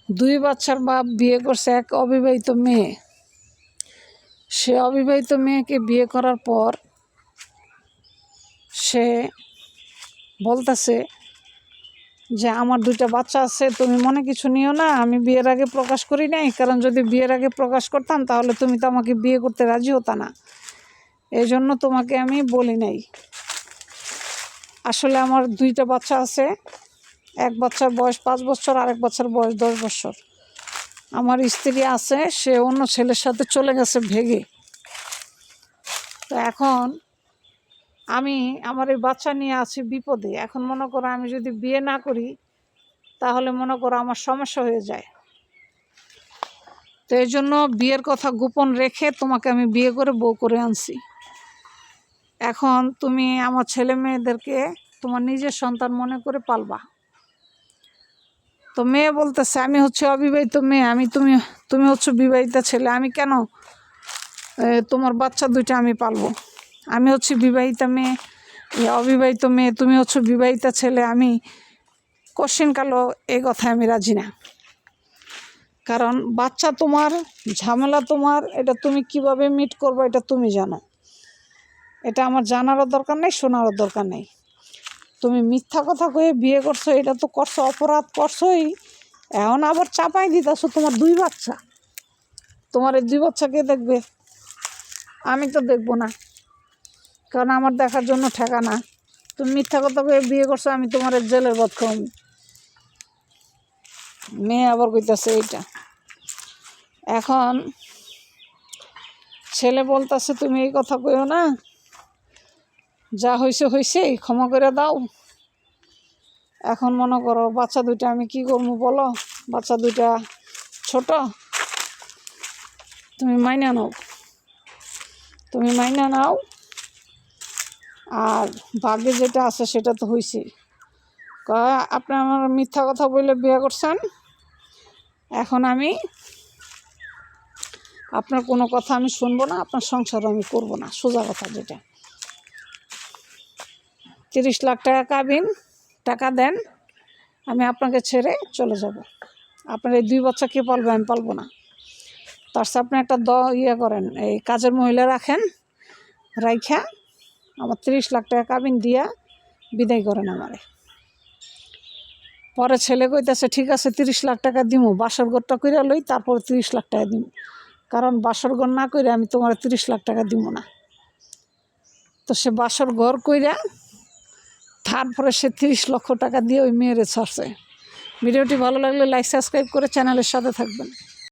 দুই বাচ্চার বাপ বিয়ে করছে এক অবিবাহিত মেয়ে। সে অবিবাহিত মেয়েকে বিয়ে করার পর সে বলতেছে যে আমার দুইটা বাচ্চা আছে, তুমি মনে কিছু নিও না, আমি বিয়ের আগে প্রকাশ করি নাই, কারণ যদি বিয়ের আগে প্রকাশ করতাম তাহলে তুমি তো আমাকে বিয়ে করতে রাজি হতা না, এই জন্য তোমাকে আমি বলি নাই। আসলে আমার দুইটা বাচ্চা আছে, এক বাচ্চার বয়স 5 বছর, আরেক বাচ্চার বয়স 10 বছর। আমার স্ত্রী আছে, সে অন্য ছেলের সাথে চলে গেছে ভেগে। তো এখন আমি আমার এই বাচ্চা নিয়ে আছি বিপদে। এখন মনে করো আমি যদি বিয়ে না করি তাহলে মনে করো আমার সমস্যা হয়ে যায়। তো এই জন্য বিয়ের কথা গোপন রেখে তোমাকে আমি বিয়ে করে বউ করে আনছি। এখন তুমি আমার ছেলে মেয়েদেরকে তোমার নিজের সন্তান মনে করে পালবা। তো মেয়ে বলতেছে আমি হচ্ছে অবিবাহিত মেয়ে, তুমি হচ্ছে বিবাহিতা ছেলে, আমি কেন তোমার বাচ্চা দুইটা আমি পালবো? আমি হচ্ছে বিবাহিতা মেয়ে, অবিবাহিত মেয়ে, তুমি হচ্ছে বিবাহিতা ছেলে, আমি কোশ্চিনকালও এই কথায় আমি রাজি না। কারণ বাচ্চা তোমার, ঝামেলা তোমার, এটা তুমি কিভাবে মিট করবো এটা তুমি জানো। এটা আমার জানারও দরকার নেই, শোনারও দরকার নেই। তুমি মিথ্যা কথা কয়ে বিয়ে করছো, এটা তো করছো, অপরাধ করছোই। এখন আবার চাপাই দিতেছো তোমার 2 বাচ্চা। তোমার এই 2 বাচ্চা কে দেখবে? আমি তো দেখবো না, কারণ আমার দেখার জন্য ঠেকা না। তুমি মিথ্যা কথা কয়ে বিয়ে করছো, আমি তোমার জেলের ভাত খাওয়াবো। মেয়ে আবার কইতাছে এইটা। এখন ছেলে বলতেছে তুমি এই কথা কইও না, যা হয়েছে হয়েছে, ক্ষমা করে দাও। এখন মনে করো বাচ্চা দুইটা আমি কি করবো বলো? বাচ্চা দুইটা ছোট, তুমি মাইনা নাও, আর ভাগ্যে যেটা আছে সেটা তো হয়েছে। আপনি আমার মিথ্যা কথা বলে বিয়ে করছেন, এখন আমি আপনার কোনো কথা আমি শুনবো না, আপনার সংসার আমি করবো না, সোজা কথা যেটা। 30 লাখ টাকা কাবিন, টাকা দেন, আমি আপনাকে ছেড়ে চলে যাব। আপনার এই 2 বাচ্চা কে পালবে? আমি পালবো না। তার সাথে আপনি একটা করেন, এই কাজের মহিলা রাখেন, রাইখা আমার 30 লাখ টাকা কাবিন দিয়া বিদায় করেন আমারে। পরে ছেলে কইতাছে ঠিক আছে 30 লাখ টাকা দিমু, বাসর ঘরটা কইরা লই, তারপর 30 লাখ টাকা দিমু, কারণ বাসর ঘর না কইরা আমি তোমার 30 লাখ টাকা দিব না। তো সে বাসর ঘর কইরা তারপরে সে 30 লক্ষ টাকা দিয়ে ওই মেয়েরে ছাড়ছে। ভিডিওটি ভালো লাগলে লাইক সাবস্ক্রাইব করে চ্যানেলের সাথে থাকবেন।